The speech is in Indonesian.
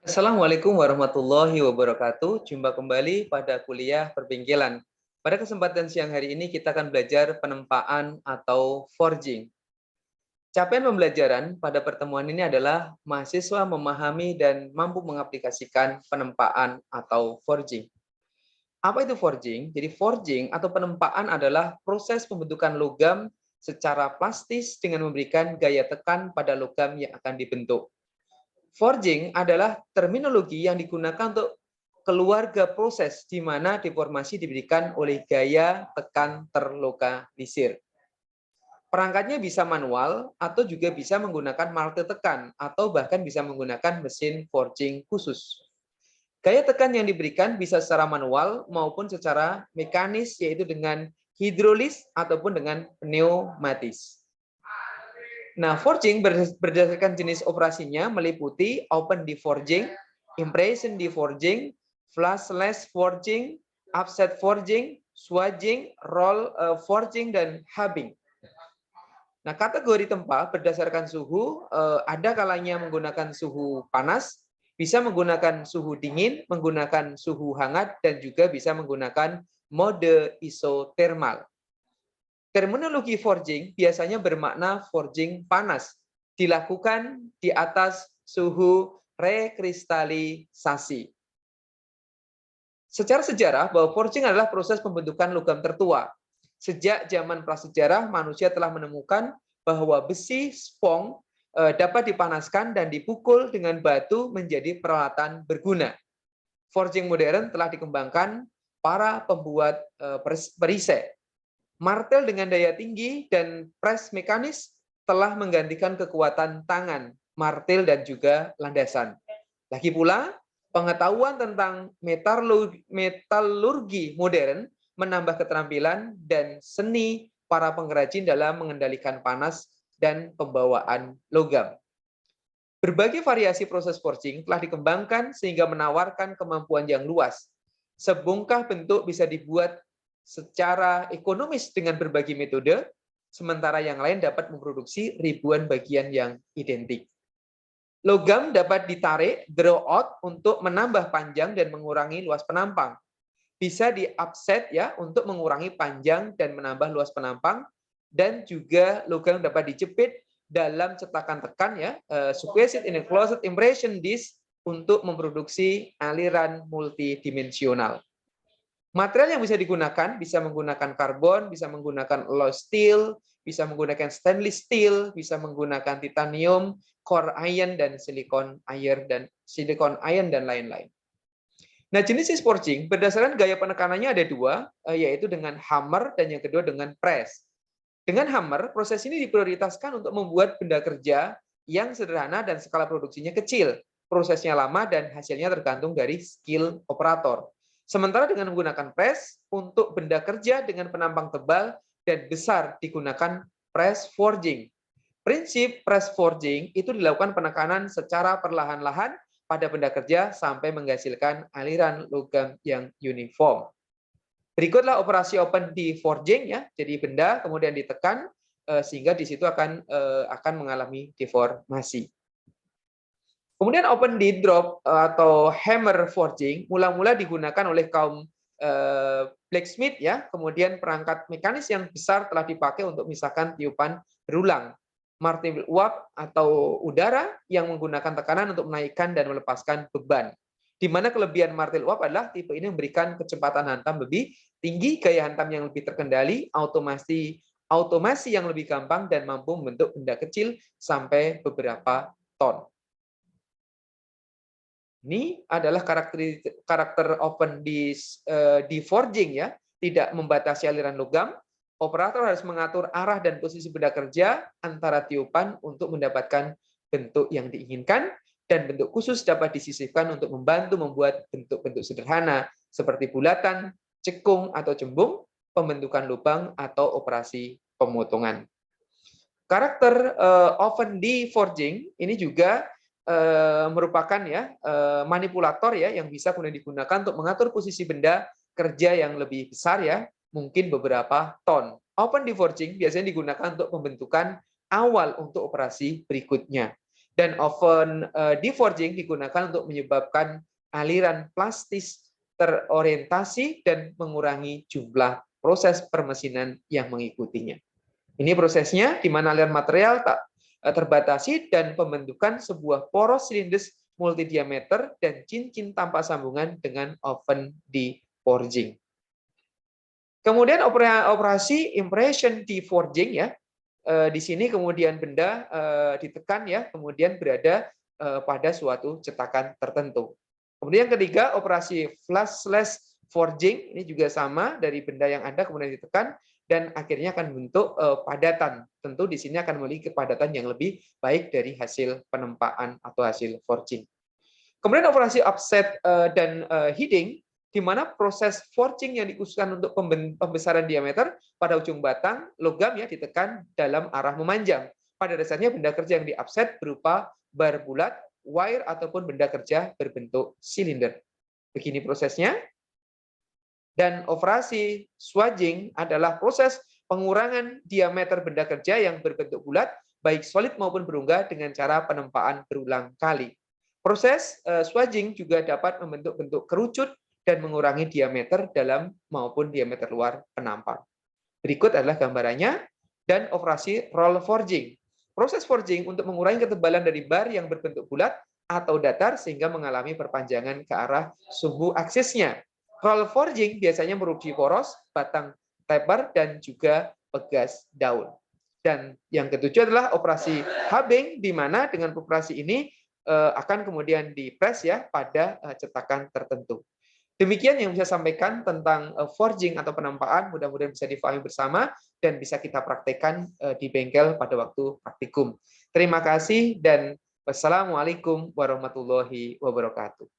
Assalamualaikum warahmatullahi wabarakatuh. Jumpa kembali pada kuliah perbengkelan. Pada kesempatan siang hari ini kita akan belajar penempaan atau forging. Capaian pembelajaran pada pertemuan ini adalah mahasiswa memahami dan mampu mengaplikasikan penempaan atau forging. Apa itu forging? Jadi forging atau penempaan adalah proses pembentukan logam secara plastis dengan memberikan gaya tekan pada logam yang akan dibentuk. Forging adalah terminologi yang digunakan untuk keluarga proses di mana deformasi diberikan oleh gaya tekan terlokalisir. Perangkatnya bisa manual atau juga bisa menggunakan martel tekan atau bahkan bisa menggunakan mesin forging khusus. Gaya tekan yang diberikan bisa secara manual maupun secara mekanis, yaitu dengan hidrolis ataupun dengan pneumatis. Nah, forging berdasarkan jenis operasinya meliputi open deforging, impression deforging, flashless forging, offset forging, swaging, roll forging, dan hubbing. Nah, kategori tempa berdasarkan suhu, ada kalanya menggunakan suhu panas, bisa menggunakan suhu dingin, menggunakan suhu hangat, dan juga bisa menggunakan mode isothermal. Terminologi forging biasanya bermakna forging panas, dilakukan di atas suhu rekristalisasi. Secara sejarah, bahwa forging adalah proses pembentukan logam tertua. Sejak zaman prasejarah, manusia telah menemukan bahwa besi spong dapat dipanaskan dan dipukul dengan batu menjadi peralatan berguna. Forging modern telah dikembangkan para pembuat perisai. Martel dengan daya tinggi dan pres mekanis telah menggantikan kekuatan tangan, martel, dan juga landasan. Lagi pula, pengetahuan tentang metalurgi modern menambah keterampilan dan seni para pengrajin dalam mengendalikan panas dan pembawaan logam. Berbagai variasi proses forging telah dikembangkan sehingga menawarkan kemampuan yang luas. Sebongkah bentuk bisa dibuat secara ekonomis dengan berbagai metode, sementara yang lain dapat memproduksi ribuan bagian yang identik. Logam dapat ditarik, draw out untuk menambah panjang dan mengurangi luas penampang. Bisa di-offset ya untuk mengurangi panjang dan menambah luas penampang, dan juga logam dapat dijepit dalam cetakan tekan ya, squeezed in a closed impression disc untuk memproduksi aliran multidimensional. Material yang bisa digunakan bisa menggunakan karbon, bisa menggunakan alloy steel, bisa menggunakan stainless steel, bisa menggunakan titanium, core iron, dan silicon iron dan lain-lain. Nah, jenis forging berdasarkan gaya penekanannya ada dua, yaitu dengan hammer dan yang kedua dengan press. Dengan hammer, proses ini diprioritaskan untuk membuat benda kerja yang sederhana dan skala produksinya kecil. Prosesnya lama dan hasilnya tergantung dari skill operator. Sementara dengan menggunakan press, untuk benda kerja dengan penampang tebal dan besar digunakan press forging. Prinsip press forging itu dilakukan penekanan secara perlahan-lahan pada benda kerja sampai menghasilkan aliran logam yang uniform. Berikutlah operasi open deforging ya. Jadi benda kemudian ditekan sehingga di situ akan mengalami deformasi. Kemudian open D-drop atau hammer forging mula-mula digunakan oleh kaum blacksmith ya. Kemudian perangkat mekanis yang besar telah dipakai untuk memisahkan tiupan berulang. Martel uap atau udara yang menggunakan tekanan untuk menaikkan dan melepaskan beban. Di mana kelebihan martel uap adalah tipe ini memberikan kecepatan hantam lebih tinggi, gaya hantam yang lebih terkendali, automasi yang lebih gampang, dan mampu membentuk benda kecil sampai beberapa ton. Ini adalah karakter open deforging ya, tidak membatasi aliran logam. Operator harus mengatur arah dan posisi benda kerja antara tiupan untuk mendapatkan bentuk yang diinginkan, dan bentuk khusus dapat disisipkan untuk membantu membuat bentuk-bentuk sederhana seperti bulatan, cekung atau cembung, pembentukan lubang, atau operasi pemotongan. Karakter open deforging ini juga merupakan ya manipulator ya yang bisa kemudian digunakan untuk mengatur posisi benda kerja yang lebih besar ya, mungkin beberapa ton. Open deforging biasanya digunakan untuk pembentukan awal untuk operasi berikutnya. Dan oven deforging digunakan untuk menyebabkan aliran plastis terorientasi dan mengurangi jumlah proses permesinan yang mengikutinya. Ini prosesnya di mana aliran material tak terbatasi dan pembentukan sebuah poros silindris multidiameter dan cincin tanpa sambungan dengan oven deforging. Kemudian operasi impression deforging ya. Di sini kemudian benda ditekan ya, kemudian berada pada suatu cetakan tertentu. Kemudian yang ketiga, operasi flashless forging, ini juga sama, dari benda yang ada kemudian ditekan dan akhirnya akan membentuk padatan. Tentu di sini akan memiliki kepadatan yang lebih baik dari hasil penempaan atau hasil forging. Kemudian operasi offset dan heading, di mana proses forging yang dikhususkan untuk pembesaran diameter pada ujung batang logam ya ditekan dalam arah memanjang. Pada dasarnya benda kerja yang di-offset berupa bar bulat, wire ataupun benda kerja berbentuk silinder. Begini prosesnya. Dan operasi swaging adalah proses pengurangan diameter benda kerja yang berbentuk bulat, baik solid maupun berunggah dengan cara penempaan berulang kali. Proses swaging juga dapat membentuk bentuk kerucut dan mengurangi diameter dalam maupun diameter luar penampal. Berikut adalah gambarannya dan operasi roll forging. Proses forging untuk mengurangi ketebalan dari bar yang berbentuk bulat atau datar sehingga mengalami perpanjangan ke arah suhu aksisnya. Roll forging biasanya merugi poros, batang tebar, dan juga pegas daun. Dan yang ketujuh adalah operasi hubbing, di mana dengan operasi ini akan kemudian dipres ya pada cetakan tertentu. Demikian yang bisa sampaikan tentang forging atau penempaan, mudah-mudahan bisa difahami bersama dan bisa kita praktekkan di bengkel pada waktu praktikum. Terima kasih dan wassalamualaikum warahmatullahi wabarakatuh.